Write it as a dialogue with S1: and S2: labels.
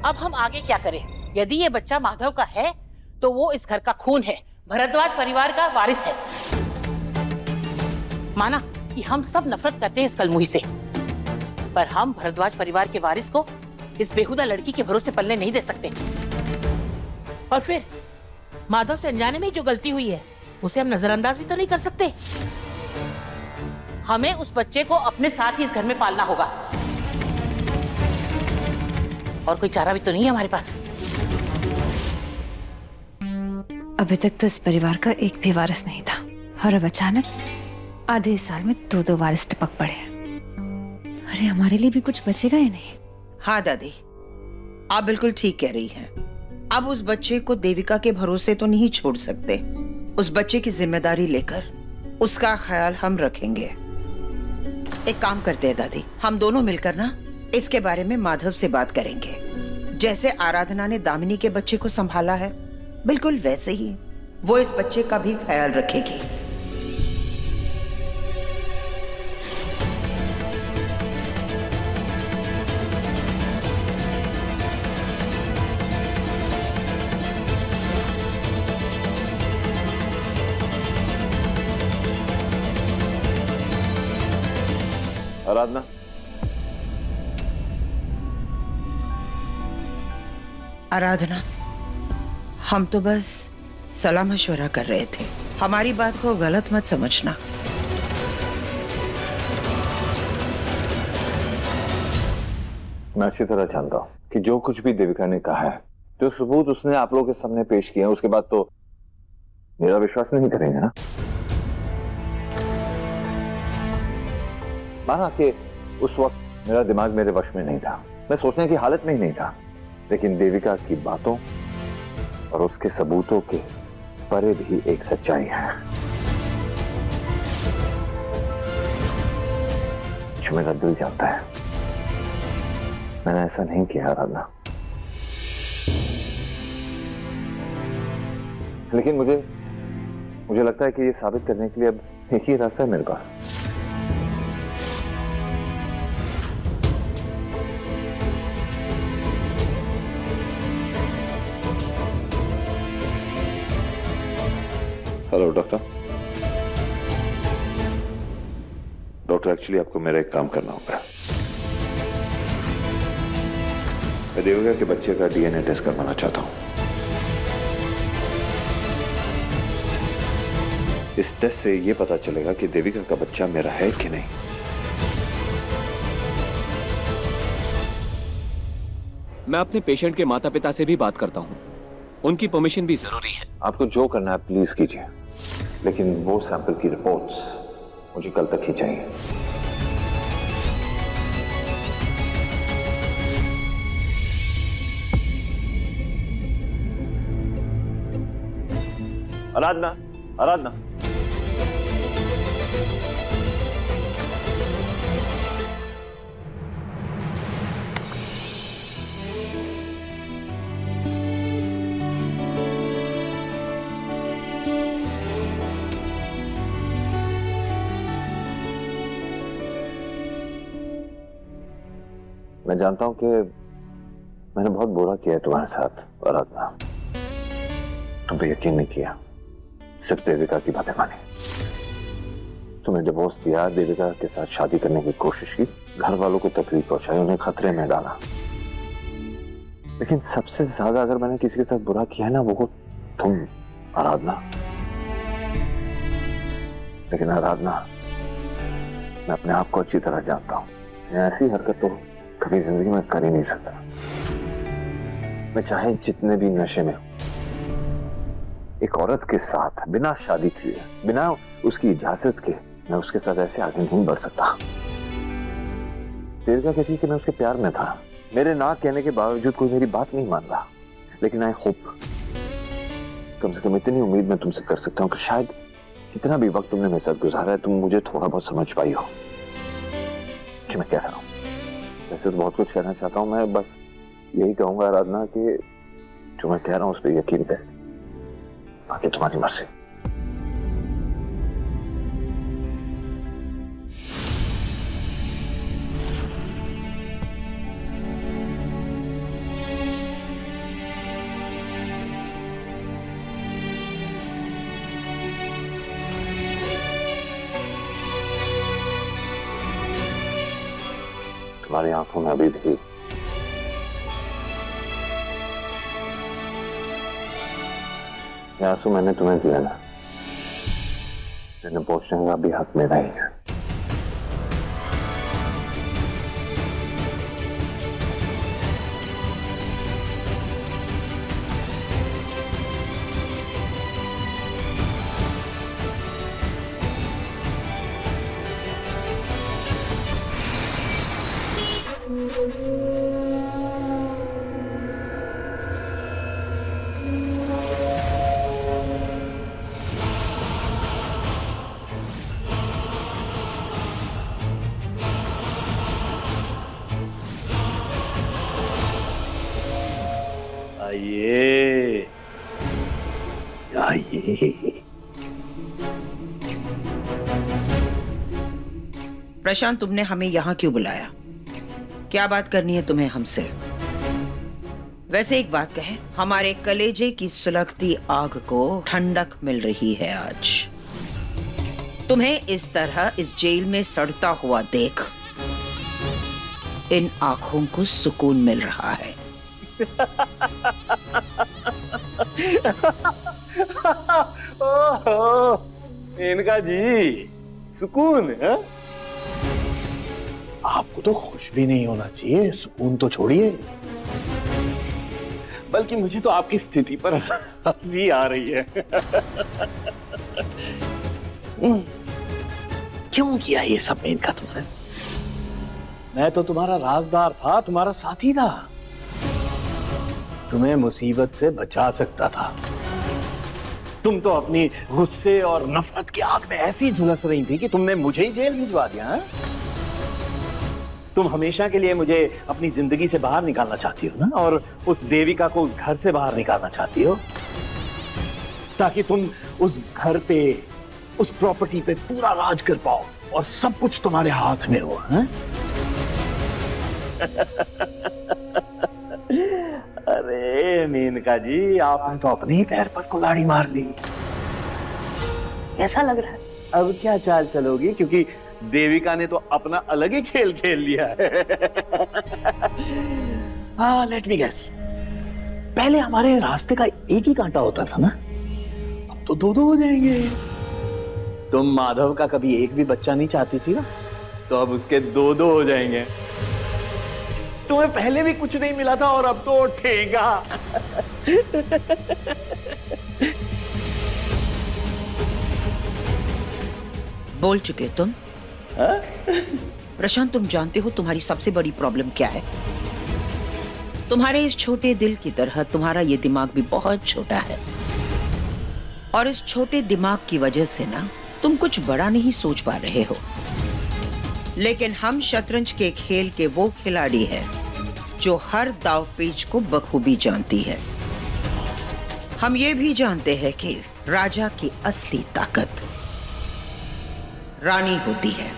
S1: अब हम आगे क्या करें? यदि ये बच्चा माधव का है तो वो इस घर का खून है, भरद्वाज परिवार का वारिस है। माना कि हम सब नफरत करते हैं इस कलमुही से, पर हम भरद्वाज परिवार के वारिस को इस बेहुदा लड़की के भरोसे पलने नहीं दे सकते।
S2: और फिर माधव से अनजाने में जो गलती हुई है उसे हम नजरअंदाज भी तो नहीं कर सकते।
S1: हमें उस बच्चे को अपने साथ ही इस घर में पालना होगा, और कोई चारा भी तो नहीं है हमारे पास।
S3: अभी तक तो इस परिवार का एक भी वारिस नहीं था, और अब अचानक आधे साल में दो वारिस टपक पड़े। अरे हमारे लिए भी कुछ बचेगा या नहीं?
S4: हाँ दादी, आप बिल्कुल ठीक कह रही हैं। अब उस बच्चे को देविका के भरोसे तो नहीं छोड़ सकते। उस बच्चे की जिम्मेदारी लेकर उसका ख्याल हम रखेंगे। एक काम करते हैं दादी, हम दोनों मिलकर ना इसके बारे में माधव से बात करेंगे। जैसे आराधना ने दामिनी के बच्चे को संभाला है, बिल्कुल वैसे ही वो इस बच्चे का भी ख्याल रखेगी।
S5: आराधना,
S4: आराधना, हम तो बस सलाह मशवरा कर रहे थे, हमारी बात को गलत मत समझना।
S5: मैं अच्छी तरह जानता हूँ कि जो कुछ भी देविका ने कहा है, जो सबूत उसने आप लोगों के सामने पेश किया है, उसके बाद तो मेरा विश्वास नहीं करेंगे ना। माना कि उस वक्त मेरा दिमाग मेरे वश में नहीं था, मैं सोचने की हालत में ही नहीं था, लेकिन देविका की बातों और उसके सबूतों के परे भी एक सच्चाई है जो मेरा दिल जानता है। मैंने ऐसा नहीं किया आराधना, लेकिन मुझे लगता है कि ये साबित करने के लिए अब एक ही रास्ता है मेरे पास। Hello doctor. एक्चुअली आपको मेरा एक काम करना होगा। मैं देविका के बच्चे का डीएनए टेस्ट करवाना चाहता हूं। इस टेस्ट से यह पता चलेगा कि देविका का बच्चा मेरा है कि नहीं।
S6: मैं अपने पेशेंट के माता पिता से भी बात करता हूं, उनकी परमिशन भी जरूरी है।
S5: आपको जो करना है प्लीज कीजिए, लेकिन वो सैंपल की रिपोर्ट्स मुझे कल तक ही चाहिए। आराधना, आराधना, मैं जानता हूं कि मैंने बहुत बुरा किया है तुम्हारे साथ आराधना। तुम पे यकीन नहीं किया, सिर्फ देविका की बातें मानी। तुम्हें डिवोर्स दिया, देविका के साथ शादी करने की कोशिश की, घर वालों को तकलीफ पहुंचाई, उन्हें खतरे में डाला। लेकिन सबसे ज्यादा अगर मैंने किसी के साथ बुरा किया है ना, वो तुम आराधना। लेकिन आराधना, मैं अपने आप को अच्छी तरह जानता हूं, ऐसी हरकत तो कभी जिंदगी में कर ही नहीं सकता। मैं चाहे जितने भी नशे में हूं, एक औरत के साथ बिना शादी किए, बिना उसकी इजाजत के, मैं उसके साथ ऐसे आगे नहीं बढ़ सकता। देविका कहती है कि मैं उसके प्यार में था, मेरे ना कहने के बावजूद कोई मेरी बात नहीं मान रहा। लेकिन आई होप, कम से कम इतनी उम्मीद मैं तुमसे कर सकता हूं कि शायद जितना भी वक्त तुमने मेरे साथ गुजारा है, तुम मुझे थोड़ा बहुत समझ पाई हो कि मैं कैसा हूं। वैसे तो बहुत कुछ कहना चाहता हूं, मैं बस यही कहूंगा आराधना कि जो मैं कह रहा हूं उस पर यकीन कर, बाकी तुम्हारी मर्जी। तुम्हारी आंखों में अभी भी ये आंसू मैंने तुम्हें दिया ना, जिन्हें पोषने का भी हक मेरा ही है।
S7: आइए आइए।
S4: प्रशांत, तुमने हमें यहाँ क्यों बुलाया? क्या बात करनी है तुम्हें हमसे? वैसे एक बात कहे, हमारे कलेजे की सुलगती आग को ठंडक मिल रही है आज। तुम्हें इस तरह इस जेल में सड़ता हुआ देख इन आंखों को सुकून मिल रहा है।
S7: ओहो, इनका जी सुकून है? आपको तो खुश भी नहीं होना चाहिए, सुकून तो छोड़िए। बल्कि मुझे तो आपकी स्थिति पर हंसी आ रही है। क्यों किया ये सब इनका तुमने? मैं तो तुम्हारा राजदार था, तुम्हारा साथी था, तुम्हें मुसीबत से बचा सकता था। तुम तो अपनी गुस्से और नफरत की आग में ऐसी झुलस रही थी कि तुमने मुझे ही जेल भिजवा दिया। है? तुम हमेशा के लिए मुझे अपनी जिंदगी से बाहर निकालना चाहती हो ना, और उस देविका को उस घर से बाहर निकालना चाहती हो, ताकि तुम उस घर पे, उस प्रॉपर्टी पे पूरा राज कर पाओ और सब कुछ तुम्हारे हाथ में हो। है? अरे मेनका जी, आपने तो अपने ही पैर पर कुल्हाड़ी मार ली। कैसा लग रहा है? अब क्या चाल चलोगी? क्योंकि देविका ने तो अपना अलग ही खेल खेल लिया है। लेट मी गेस, पहले हमारे रास्ते का एक ही कांटा होता था ना, अब तो दो दो हो जाएंगे। तुम माधव का कभी एक भी बच्चा नहीं चाहती थी ना, तो अब उसके दो दो हो जाएंगे। तुम्हें पहले भी कुछ नहीं मिला था और अब तो ठेगा।
S4: बोल चुके तुम? प्रशांत, तुम जानते हो तुम्हारी सबसे बड़ी प्रॉब्लम क्या है? तुम्हारे इस छोटे दिल की तरह तुम्हारा ये दिमाग भी बहुत छोटा है, और इस छोटे दिमाग की वजह से ना तुम कुछ बड़ा नहीं सोच पा रहे हो। लेकिन हम शतरंज के खेल के वो खिलाड़ी हैं जो हर दाव पेच को बखूबी जानती है। हम ये भी जानते हैं कि राजा की असली ताकत रानी होती है।